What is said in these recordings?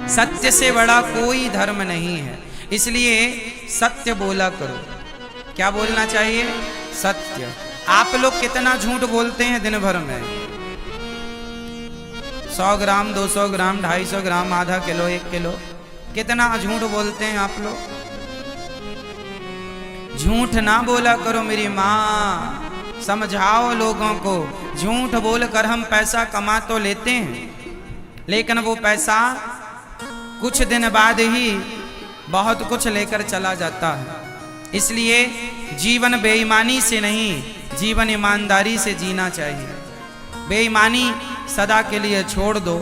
सत्य से बड़ा कोई धर्म नहीं है। इसलिए सत्य बोला करो। क्या बोलना चाहिए? सत्य। आप लोग कितना झूठ बोलते हैं दिन भर में? 100 ग्राम, 200 ग्राम, 250 ग्राम, आधा किलो, 1 किलो, कितना झूठ बोलते हैं आप लोग। झूठ ना बोला करो मेरी माँ, समझाओ लोगों को। झूठ बोलकर हम पैसा कमा तो लेते हैं, लेकिन वो पैसा कुछ दिन बाद ही बहुत कुछ लेकर चला जाता है। इसलिए जीवन बेईमानी से नहीं, जीवन ईमानदारी से जीना चाहिए। बेईमानी सदा के लिए छोड़ दो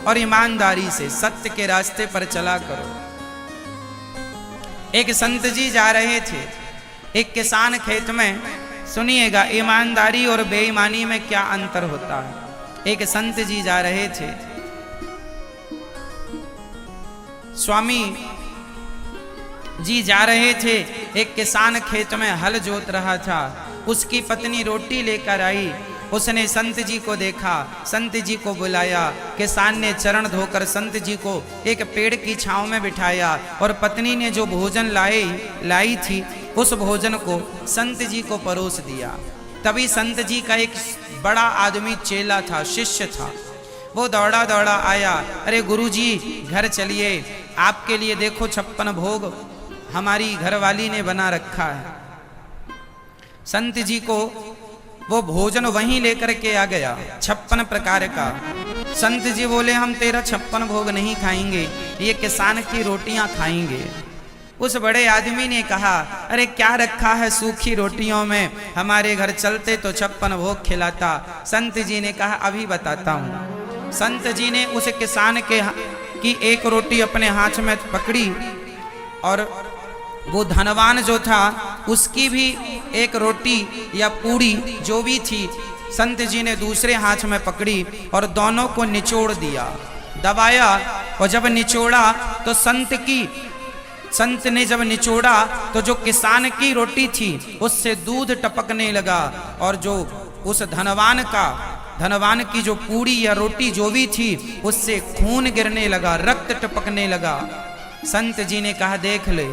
और ईमानदारी से सत्य के रास्ते पर चला करो। एक संत जी जा रहे थे एक किसान खेत में। सुनिएगा ईमानदारी और बेईमानी में क्या अंतर होता है। एक संत जी जा रहे थे, स्वामी जी जा रहे थे, एक किसान खेत में हल जोत रहा था। उसकी पत्नी रोटी लेकर आई। उसने संत जी को देखा, संत जी को बुलाया। किसान ने चरण धोकर संत जी को एक पेड़ की छांव में बिठाया और पत्नी ने जो भोजन लाई थी उस भोजन को संत जी को परोस दिया। तभी संत जी का एक बड़ा आदमी चेला था, शिष्य था। वो दौड़ा दौड़ा आया, अरे गुरुजी घर चलिए, आपके लिए देखो 56 भोग हमारी घरवाली ने बना रखा है। संत जी को वो भोजन वहीं लेकर के आ गया, 56 प्रकार का। संत जी बोले हम तेरा 56 भोग नहीं खाएंगे, ये किसान की रोटियां खाएंगे। उस बड़े आदमी ने कहा, अरे क्या रखा है सूखी रोटियों में, हमारे घर चलते तो 56 भोग खिलाता। संत जी ने कहा अभी बताता हूँ। संत जी ने उस किसान की एक रोटी अपने हाथ में पकड़ी और वो धनवान जो था उसकी भी एक रोटी या पूड़ी जो भी थी संत जी ने दूसरे हाथ में पकड़ी और दोनों को निचोड़ दिया, दबाया। और जब निचोड़ा तो संत ने जब निचोड़ा तो जो किसान की रोटी थी उससे दूध टपकने लगा और जो उस धनवान की जो पूड़ी या रोटी जो भी थी उससे खून गिरने लगा, रक्त टपकने लगा। संत जी ने कहा देख ले,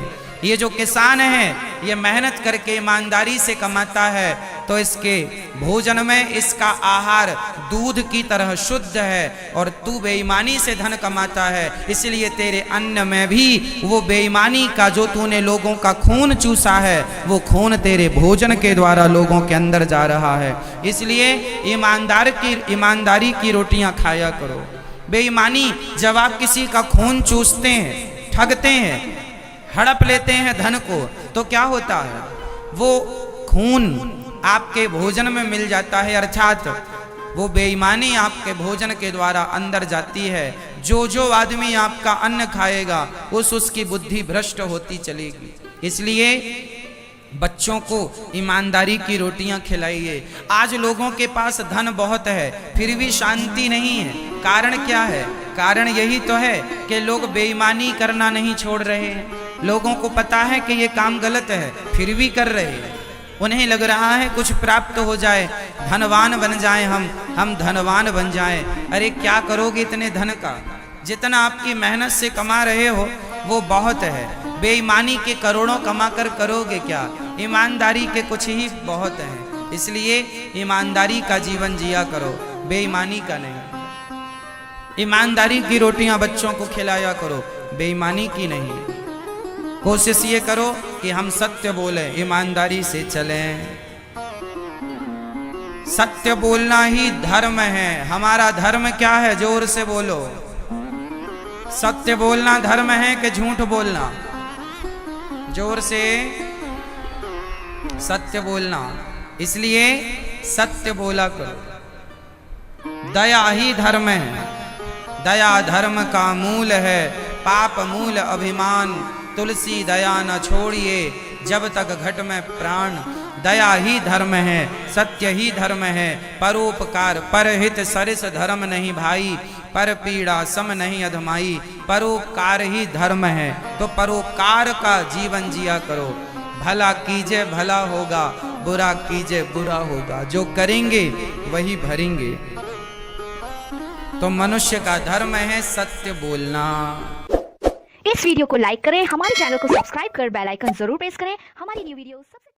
ये जो किसान है ये मेहनत करके ईमानदारी से कमाता है तो इसके भोजन में इसका आहार दूध की तरह शुद्ध है, और तू बेईमानी से धन कमाता है, इसलिए तेरे अन्न में भी वो बेईमानी का जो तूने लोगों का खून चूसा है वो खून तेरे भोजन के द्वारा लोगों के अंदर जा रहा है। इसलिए ईमानदारी की रोटियां खाया करो। बेईमानी जब आप किसी का खून चूसते हैं, ठगते हैं, हड़प लेते हैं धन को, तो क्या होता है, वो खून आपके भोजन में मिल जाता है, अर्थात वो बेईमानी आपके भोजन के द्वारा अंदर जाती है। जो आदमी आपका अन्न खाएगा उसकी बुद्धि भ्रष्ट होती चलेगी। इसलिए बच्चों को ईमानदारी की रोटियां खिलाइए। आज लोगों के पास धन बहुत है फिर भी शांति नहीं है। कारण क्या है? कारण यही तो है कि लोग बेईमानी करना नहीं छोड़ रहे हैं। लोगों को पता है कि ये काम गलत है फिर भी कर रहे हैं। उन्हें लग रहा है कुछ प्राप्त हो जाए, धनवान बन जाए, हम धनवान बन जाएं। अरे क्या करोगे इतने धन का? जितना आपकी मेहनत से कमा रहे हो वो बहुत है। बेईमानी के करोड़ों कमा कर करोगे क्या? ईमानदारी के कुछ ही बहुत है। इसलिए ईमानदारी का जीवन जिया करो, बेईमानी का नहीं। ईमानदारी की रोटियां बच्चों को खिलाया करो, बेईमानी की नहीं। कोशिश ये करो कि हम सत्य बोलें, ईमानदारी से चलें। सत्य बोलना ही धर्म है। हमारा धर्म क्या है? जोर से बोलो। सत्य बोलना धर्म है कि झूठ बोलना? जोर से। सत्य बोलना। इसलिए सत्य बोला करो। दया ही धर्म है। दया धर्म का मूल है, पाप मूल अभिमान। तुलसी दया न छोड़िए जब तक घट में प्राण। दया ही धर्म है, सत्य ही धर्म है। परोपकार परहित सरिस धर्म नहीं भाई, पर पीड़ा सम नहीं अधमाई। परोपकार ही धर्म है, तो परोपकार का जीवन जिया करो। भला कीजिए भला होगा, बुरा कीजिए बुरा होगा। जो करेंगे वही भरेंगे। तो मनुष्य का धर्म है सत्य बोलना। इस वीडियो को लाइक करें, हमारे चैनल को सब्सक्राइब कर बेल आइकन जरूर प्रेस करें हमारी न्यू वीडियो सबसे